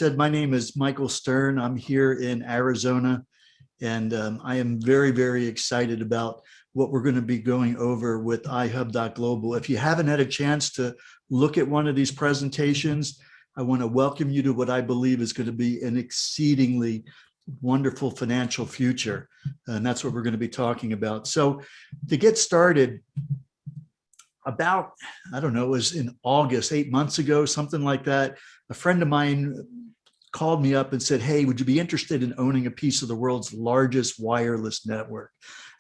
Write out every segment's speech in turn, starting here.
My name is Michael Stern. I'm here in Arizona, and I am very, very excited about what we're going to be going over with iHub.Global. If you haven't had a chance to look at one of these presentations, I want to welcome you to what I believe is going to be an exceedingly wonderful financial future. And that's what we're going to be talking about. So to get started, about, I don't know, it was in August, 8 months ago, something like that, a friend of mine called me up and said, "Hey, would you be interested in owning a piece of the world's largest wireless network?"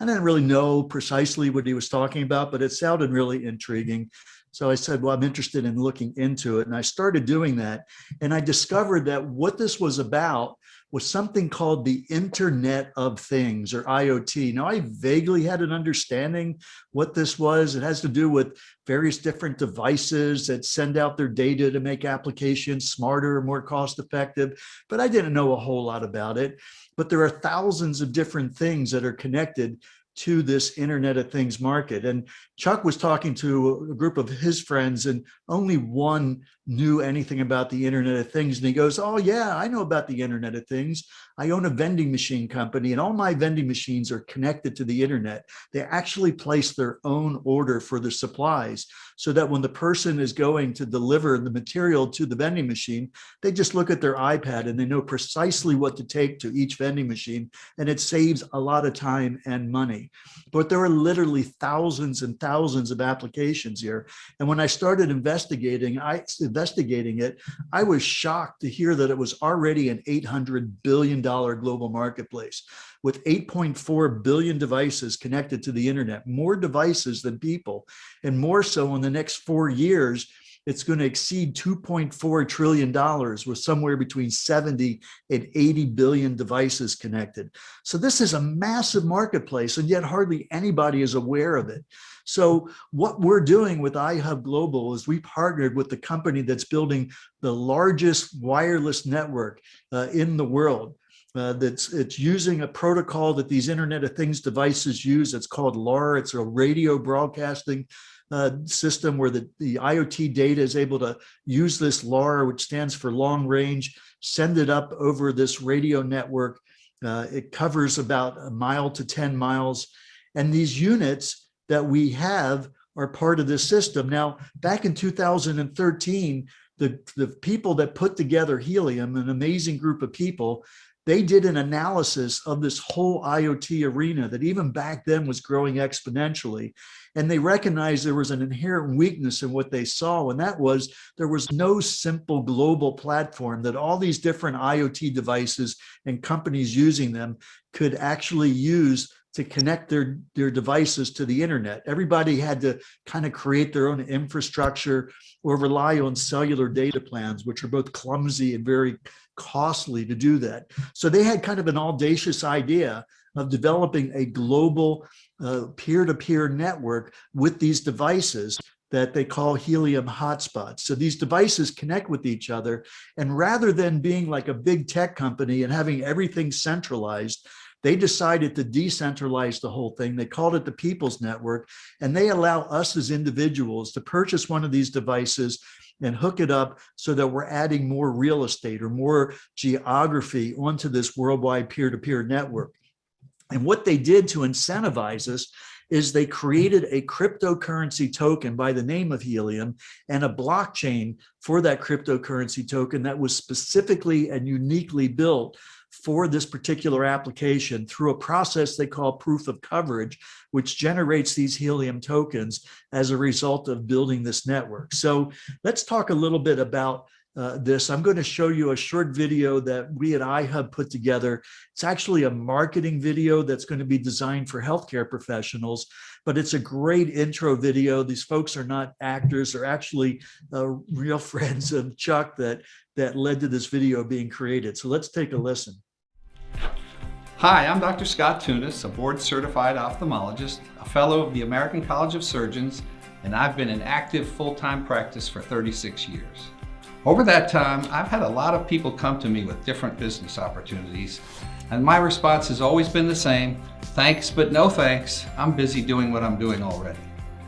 I didn't really know precisely what he was talking about, but it sounded really intriguing. So I said, well, I'm interested in looking into it. And I started doing that. And I discovered that what this was about was something called the Internet of Things, or IoT. Now, I vaguely had an understanding what this was. It has to do with various different devices that send out their data to make applications smarter, more cost effective, but I didn't know a whole lot about it. But there are thousands of different things that are connected to this Internet of Things market. And Chuck was talking to a group of his friends, and only one knew anything about the Internet of Things. And he goes, "Oh yeah, I know about the Internet of Things. I own a vending machine company, and all my vending machines are connected to the Internet. They actually place their own order for the supplies, so that when the person is going to deliver the material to the vending machine, they just look at their iPad and they know precisely what to take to each vending machine, and it saves a lot of time and money." But there are literally thousands and thousands of applications here. And when I started investigating it, I was shocked to hear that it was already an $800 billion global marketplace with 8.4 billion devices connected to the internet, more devices than people, and more so in the next 4 years. It's going to exceed $2.4 trillion with somewhere between 70 and 80 billion devices connected. So this is a massive marketplace, and yet hardly anybody is aware of it. So what we're doing with iHub Global is we partnered with the company that's building the largest wireless network in the world. It's using a protocol that these Internet of Things devices use. It's called LAR. It's a radio broadcasting system where the IoT data is able to use this LAR, which stands for long range, send it up over this radio network. It covers about a mile to 10 miles. And these units that we have are part of this system. Now, back in 2013, the people that put together Helium, an amazing group of people, they did an analysis of this whole IoT arena that even back then was growing exponentially. And they recognized there was an inherent weakness in what they saw, and that was there was no simple global platform that all these different IoT devices and companies using them could actually use to connect their devices to the internet. Everybody had to kind of create their own infrastructure or rely on cellular data plans, which are both clumsy and very costly to do that. So they had kind of an audacious idea of developing a global peer-to-peer network with these devices that they call Helium hotspots. So these devices connect with each other, and rather than being like a big tech company and having everything centralized, they decided to decentralize the whole thing. They called it the People's Network, and they allow us as individuals to purchase one of these devices and hook it up so that we're adding more real estate or more geography onto this worldwide peer-to-peer network. And what they did to incentivize us is they created a cryptocurrency token by the name of Helium and a blockchain for that cryptocurrency token that was specifically and uniquely built for this particular application through a process they call proof of coverage, which generates these Helium tokens as a result of building this network. So let's talk a little bit about this. I'm going to show you a short video that we at iHub put together. It's actually a marketing video that's going to be designed for healthcare professionals, but it's a great intro video. These folks are not actors, they're actually real friends of Chuck that led to this video being created. So let's take a listen. Hi, I'm Dr. Scott Tunis, a board-certified ophthalmologist, a fellow of the American College of Surgeons, and I've been in active full-time practice for 36 years. Over that time, I've had a lot of people come to me with different business opportunities, and my response has always been the same: thanks, but no thanks. I'm busy doing what I'm doing already.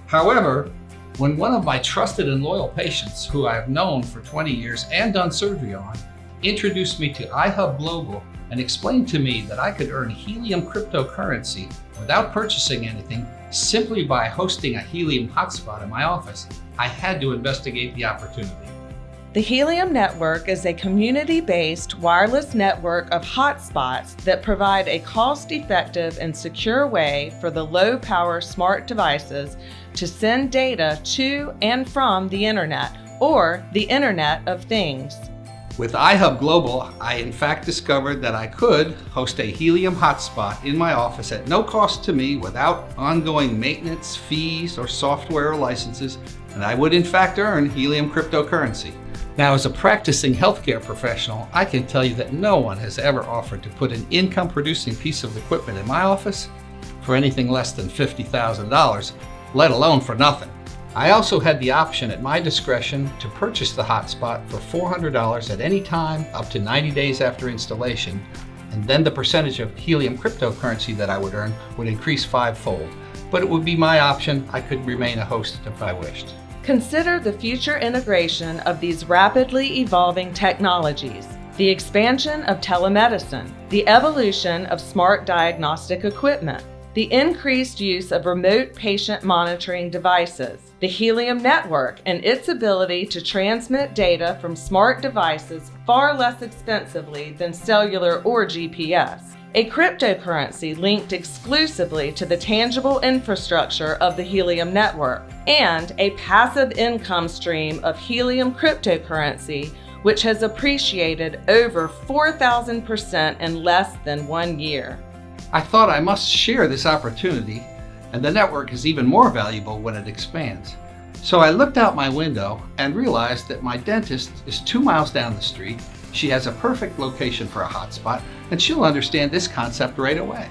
However, when one of my trusted and loyal patients, who I've known for 20 years and done surgery on, introduced me to iHub Global and explained to me that I could earn Helium cryptocurrency without purchasing anything simply by hosting a Helium hotspot in my office, I had to investigate the opportunity. The Helium Network is a community-based wireless network of hotspots that provide a cost-effective and secure way for the low-power smart devices to send data to and from the Internet, or the Internet of Things. With iHub Global, I in fact discovered that I could host a Helium hotspot in my office at no cost to me without ongoing maintenance, fees, or software licenses, and I would in fact earn Helium cryptocurrency. Now, as a practicing healthcare professional, I can tell you that no one has ever offered to put an income-producing piece of equipment in my office for anything less than $50,000, let alone for nothing. I also had the option at my discretion to purchase the hotspot for $400 at any time up to 90 days after installation, and then the percentage of Helium cryptocurrency that I would earn would increase fivefold. But it would be my option. I could remain a host if I wished. Consider the future integration of these rapidly evolving technologies, the expansion of telemedicine, the evolution of smart diagnostic equipment, the increased use of remote patient monitoring devices, the Helium network and its ability to transmit data from smart devices far less expensively than cellular or GPS, a cryptocurrency linked exclusively to the tangible infrastructure of the Helium network, and a passive income stream of Helium cryptocurrency which has appreciated over 4,000% in less than 1 year. I thought I must share this opportunity, and the network is even more valuable when it expands. So I looked out my window and realized that my dentist is 2 miles down the street. She has a perfect location for a hotspot, and she'll understand this concept right away.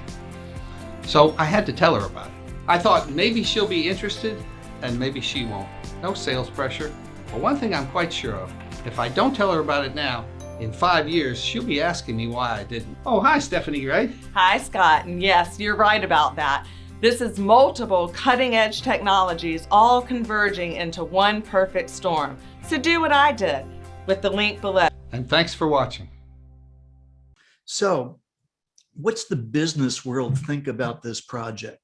So I had to tell her about it. I thought maybe she'll be interested, and maybe she won't. No sales pressure. But one thing I'm quite sure of, if I don't tell her about it now, in 5 years, she'll be asking me why I didn't. Oh, hi, Stephanie, right? Hi, Scott, and yes, you're right about that. This is multiple cutting-edge technologies all converging into one perfect storm. So do what I did with the link below. And thanks for watching. So what's the business world think about this project?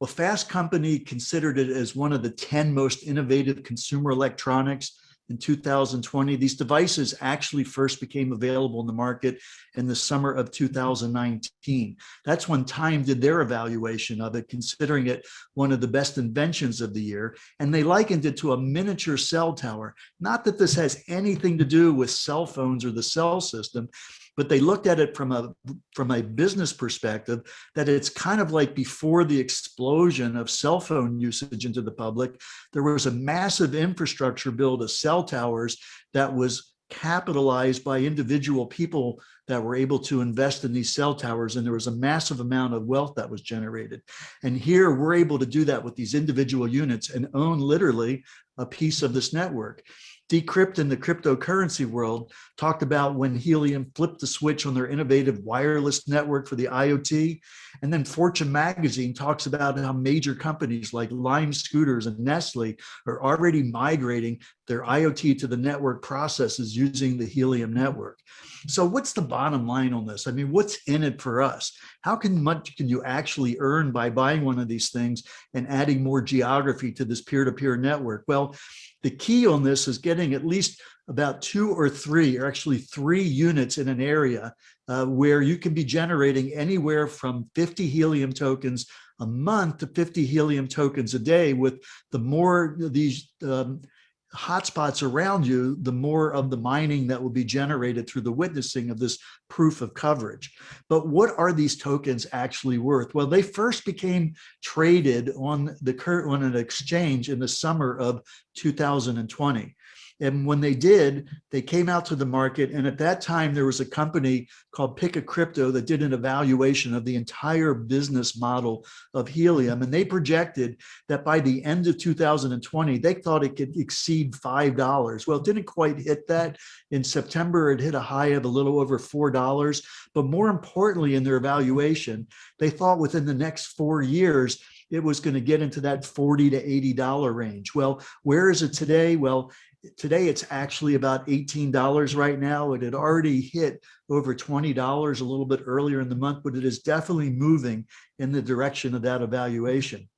Well, Fast Company considered it as one of the 10 most innovative consumer electronics in 2020. These devices actually first became available in the market in the summer of 2019. That's when Time did their evaluation of it, considering it one of the best inventions of the year. And they likened it to a miniature cell tower. Not that this has anything to do with cell phones or the cell system, but they looked at it from a business perspective, that it's kind of like before the explosion of cell phone usage into the public, there was a massive infrastructure build of cell towers that was capitalized by individual people that were able to invest in these cell towers, and there was a massive amount of wealth that was generated. And here we're able to do that with these individual units and own literally a piece of this network. Decrypt in the cryptocurrency world talked about when Helium flipped the switch on their innovative wireless network for the IoT. And then Fortune magazine talks about how major companies like Lime Scooters and Nestle are already migrating their IoT to the network processes using the Helium network. So what's the bottom line on this? I mean, what's in it for us? How much can you actually earn by buying one of these things and adding more geography to this peer-to-peer network? Well, the key on this is getting at least about 2 or 3, or actually 3 units in an area where you can be generating anywhere from 50 Helium tokens a month to 50 Helium tokens a day. With the more these hotspots around you, the more of the mining that will be generated through the witnessing of this proof of coverage. But what are these tokens actually worth? Well, they first became traded on an exchange in the summer of 2020. And when they did, they came out to the market. And at that time, there was a company called Pick a Crypto that did an evaluation of the entire business model of Helium. And they projected that by the end of 2020, they thought it could exceed $5. Well, it didn't quite hit that. In September, it hit a high of a little over $4. But more importantly, in their evaluation, they thought within the next 4 years, it was going to get into that $40 to $80 range. Well, where is it today? Well, Today, it's actually about $18 right now. It had already hit over $20 a little bit earlier in the month, but it is definitely moving in the direction of that evaluation.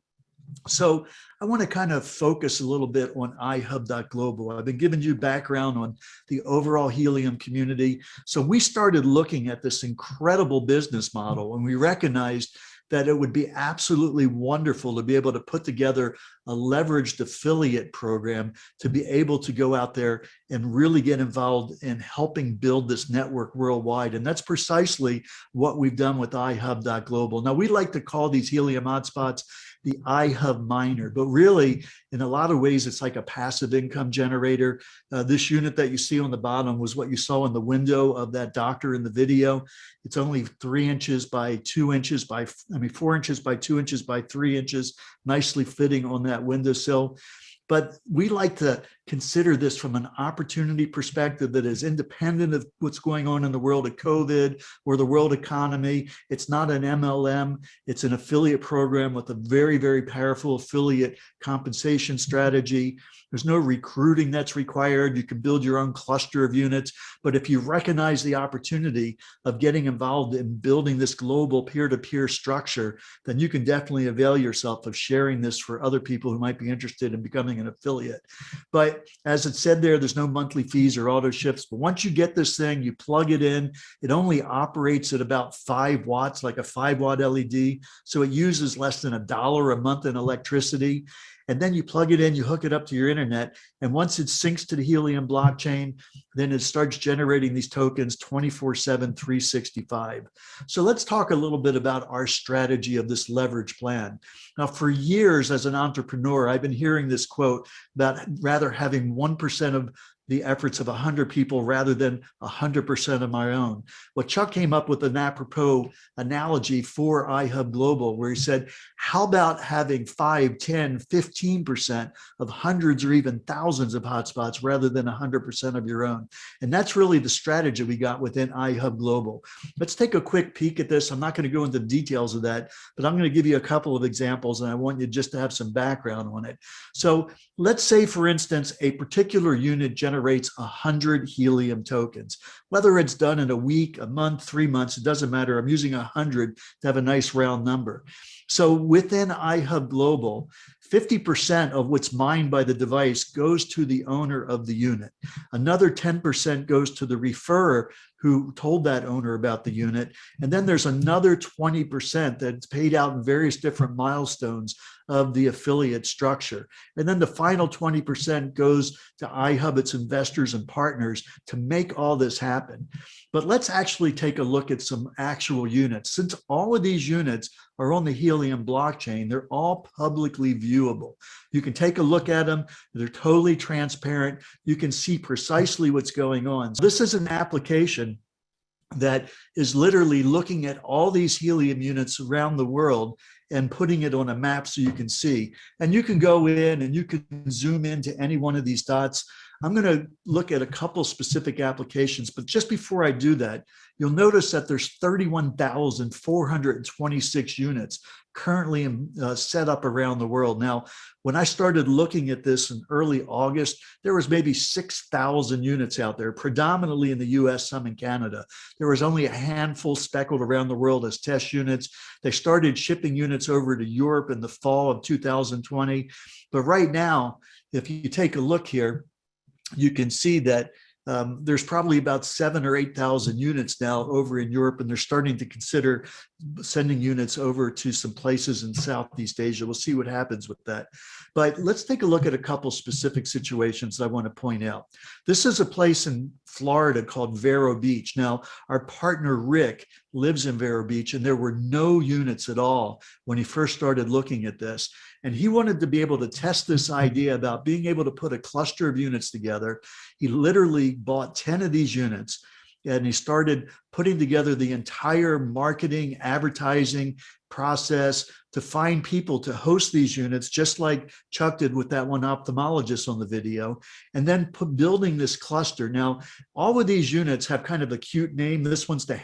So I want to kind of focus a little bit on iHub.Global. I've been giving you background on the overall helium community. So we started looking at this incredible business model, and we recognized that it would be absolutely wonderful to be able to put together a leveraged affiliate program to be able to go out there and really get involved in helping build this network worldwide. And that's precisely what we've done with iHub.Global. Now, we like to call these helium hotspots the iHub miner, but really in a lot of ways, it's like a passive income generator. This unit that you see on the bottom was what you saw in the window of that doctor in the video. It's only 3 inches by 2 inches by, 4 inches by 2 inches by 3 inches, nicely fitting on that windowsill. But we like to consider this from an opportunity perspective that is independent of what's going on in the world of COVID or the world economy. It's not an MLM. It's an affiliate program with a very, very powerful affiliate compensation strategy. There's no recruiting that's required. You can build your own cluster of units. But if you recognize the opportunity of getting involved in building this global peer-to-peer structure, then you can definitely avail yourself of sharing this for other people who might be interested in becoming an affiliate. But as it said there, there's no monthly fees or auto ships. But once you get this thing, you plug it in. It only operates at about 5 watts, like a 5-watt LED. So it uses less than $1 a month in electricity. And then you plug it in, you hook it up to your internet. And once it syncs to the Helium blockchain, then it starts generating these tokens 24/7, 365. So let's talk a little bit about our strategy of this leverage plan. Now, for years as an entrepreneur, I've been hearing this quote about rather having 1% of the efforts of 100 people rather than 100% of my own. Well, Chuck came up with an apropos analogy for iHub Global, where he said, how about having 5, 10, 15% of hundreds or even thousands of hotspots rather than 100% of your own? And that's really the strategy we got within iHub Global. Let's take a quick peek at this. I'm not going to go into the details of that, but I'm going to give you a couple of examples, and I want you just to have some background on it. So let's say, for instance, a particular unit generates 100 helium tokens. Whether it's done in a week, a month, 3 months, it doesn't matter. I'm using 100 to have a nice round number. So within iHub Global, 50% of what's mined by the device goes to the owner of the unit. Another 10% goes to the referrer who told that owner about the unit. And then there's another 20% that's paid out in various different milestones of the affiliate structure. And then the final 20% goes to iHub, its investors and partners, to make all this happen. But let's actually take a look at some actual units. Since all of these units are on the Helium blockchain, they're all publicly viewable. You can take a look at them. They're totally transparent. You can see precisely what's going on. So this is an application that is literally looking at all these helium units around the world and putting it on a map so you can see. And you can go in and you can zoom into any one of these dots. I'm going to look at a couple specific applications, but just before I do that, you'll notice that there's 31,426 units currently set up around the world. Now, when I started looking at this in early August, there was maybe 6,000 units out there, predominantly in the US, some in Canada. There was only a handful speckled around the world as test units. They started shipping units over to Europe in the fall of 2020. But right now, if you take a look here, you can see that there's probably about 7,000 or 8,000 units now over in Europe, and they're starting to consider sending units over to some places in Southeast Asia. We'll see what happens with that. But let's take a look at a couple specific situations I want to point out. This is a place in Florida called Vero Beach. Now, our partner Rick lives in Vero Beach, and there were no units at all when he first started looking at this. And he wanted to be able to test this idea about being able to put a cluster of units together. He literally bought 10 of these units, and he started putting together the entire marketing, advertising process to find people to host these units, just like Chuck did with that one ophthalmologist on the video, and then building this cluster. Now, all of these units have kind of a cute name. This one's the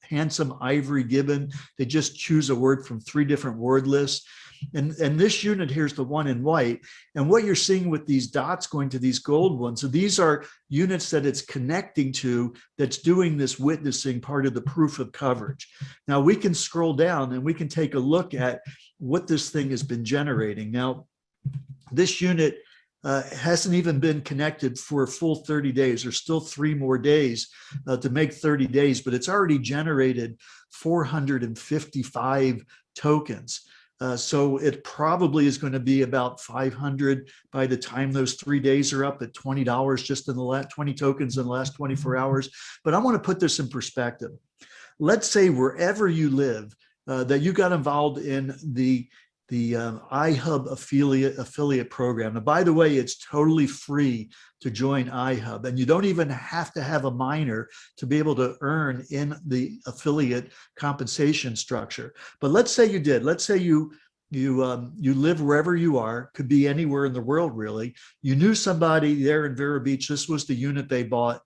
handsome ivory gibbon. They just choose a word from 3 different word lists. And this unit here's the one in white. And what you're seeing with these dots going to these gold ones, so these are units that it's connecting to that's doing this witnessing part of the proof of coverage. Now we can scroll down and we can take a look at what this thing has been generating. Now, this unit hasn't even been connected for a full 30 days. There's still 3 more days to make 30 days, but it's already generated 455 tokens. So it probably is going to be about 500 by the time those 3 days are up at $20 just in the last 20 tokens in the last 24 hours. But I want to put this in perspective. Let's say wherever you live, that you got involved in the iHub affiliate program. And by the way, it's totally free to join iHub, and you don't even have to have a minor to be able to earn in the affiliate compensation structure. But let's say you did. Let's say you live wherever you are, could be anywhere in the world, really. You knew somebody there in Vero Beach. This was the unit they bought.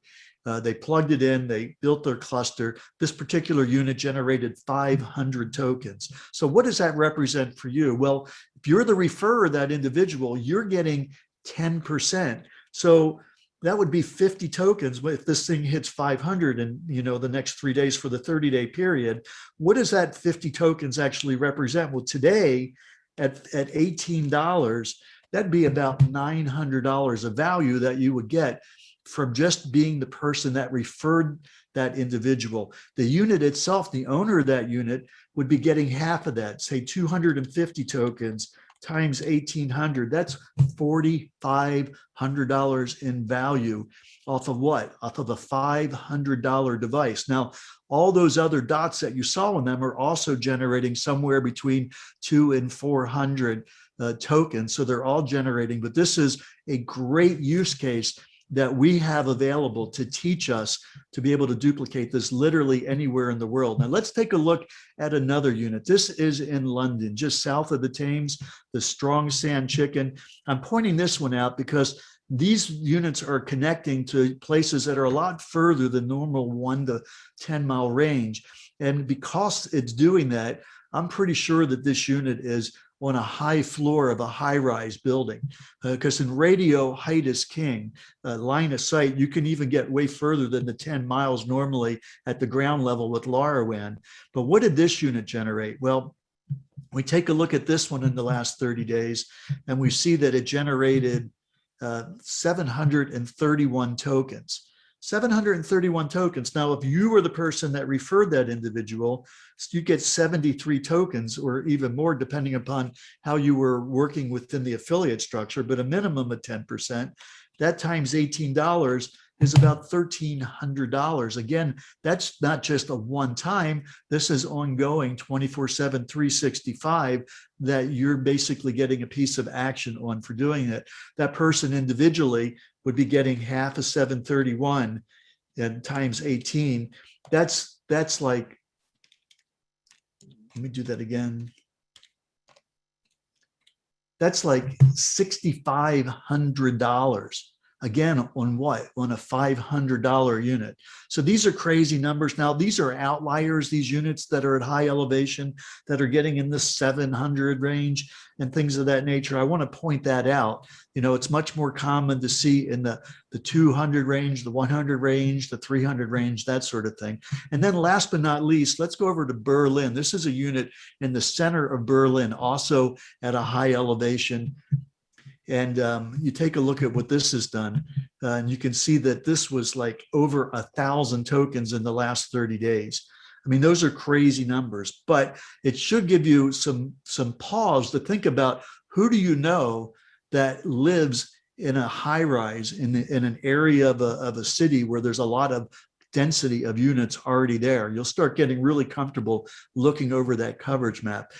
They plugged it in, they built their cluster. This particular unit generated 500 tokens. So what does that represent for you? Well, if you're the referrer of that individual, you're getting 10%. So that would be 50 tokens. If this thing hits 500 in the next 3 days for the 30-day period, what does that 50 tokens actually represent? Well, today at $18, that'd be about $900 of value that you would get from just being the person that referred that individual. The unit itself, the owner of that unit, would be getting half of that, say 250 tokens times 1,800. That's $4,500 in value off of what? Off of a $500 device. Now, all those other dots that you saw in them are also generating somewhere between 200 and 400 tokens. So they're all generating, but this is a great use case that we have available to teach us to be able to duplicate this literally anywhere in the world. Now let's take a look at another unit. This is in London, just south of the Thames, the Strong Sand Chicken. I'm pointing this one out because these units are connecting to places that are a lot further than normal 1 to 10 mile range. And because it's doing that, I'm pretty sure that this unit is on a high floor of a high-rise building, because in radio, height is king. Line of sight, you can even get way further than the 10 miles normally at the ground level with LoRaWAN. But what did this unit generate? Well, we take a look at this one in the last 30 days, and we see that it generated 731 tokens. 731 tokens. Now, if you were the person that referred that individual, you get 73 tokens or even more, depending upon how you were working within the affiliate structure, but a minimum of 10%. That times $18 is about $1,300. Again, that's not just a one-time. This is ongoing 24/7, 365 that you're basically getting a piece of action on for doing it. That person individually would be getting half of 731 and times 18. That's like, let me do that again. That's like $6,500. Again, on what? On a $500 unit. So these are crazy numbers. Now, these are outliers, these units that are at high elevation that are getting in the 700 range and things of that nature. I want to point that out. It's much more common to see in the 200 range, the 100 range, the 300 range, that sort of thing. And then last but not least, let's go over to Berlin. This is a unit in the center of Berlin, also at a high elevation. And you take a look at what this has done, and you can see that this was like over 1,000 tokens in the last 30 days. I mean, those are crazy numbers, but it should give you some pause to think about who do you know that lives in a high rise in an area of a city where there's a lot of density of units already there. You'll start getting really comfortable looking over that coverage map.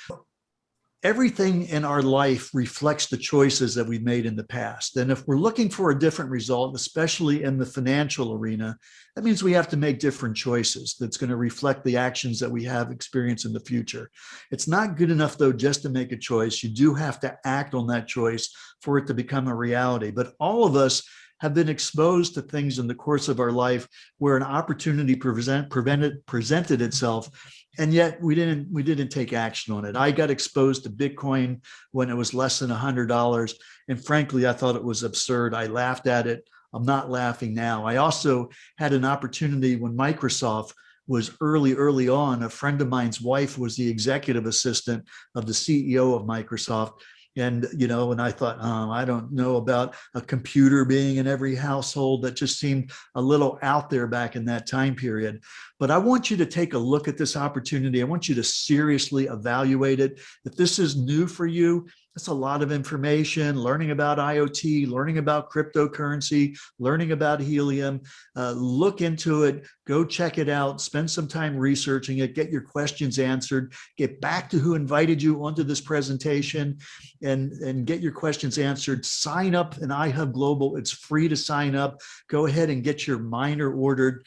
Everything in our life reflects the choices that we've made in the past. And if we're looking for a different result, especially in the financial arena, that means we have to make different choices that's going to reflect the actions that we have experienced in the future. It's not good enough, though, just to make a choice. You do have to act on that choice for it to become a reality. But all of us have been exposed to things in the course of our life where an opportunity presented itself, and yet we didn't take action on it. I got exposed to Bitcoin when it was less than $100, and frankly, I thought it was absurd. I laughed at it. I'm not laughing now. I also had an opportunity when Microsoft was early on. A friend of mine's wife was the executive assistant of the CEO of Microsoft. And, and I thought, I don't know about a computer being in every household. That just seemed a little out there back in that time period. But I want you to take a look at this opportunity. I want you to seriously evaluate it. If this is new for you, that's a lot of information, learning about IoT, learning about cryptocurrency, learning about helium. Look into it, go check it out, spend some time researching it, get your questions answered, get back to who invited you onto this presentation, and get your questions answered. Sign up in iHub Global. It's free to sign up. Go ahead and get your miner ordered.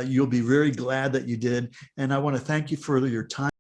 You'll be very glad that you did. And I want to thank you for your time.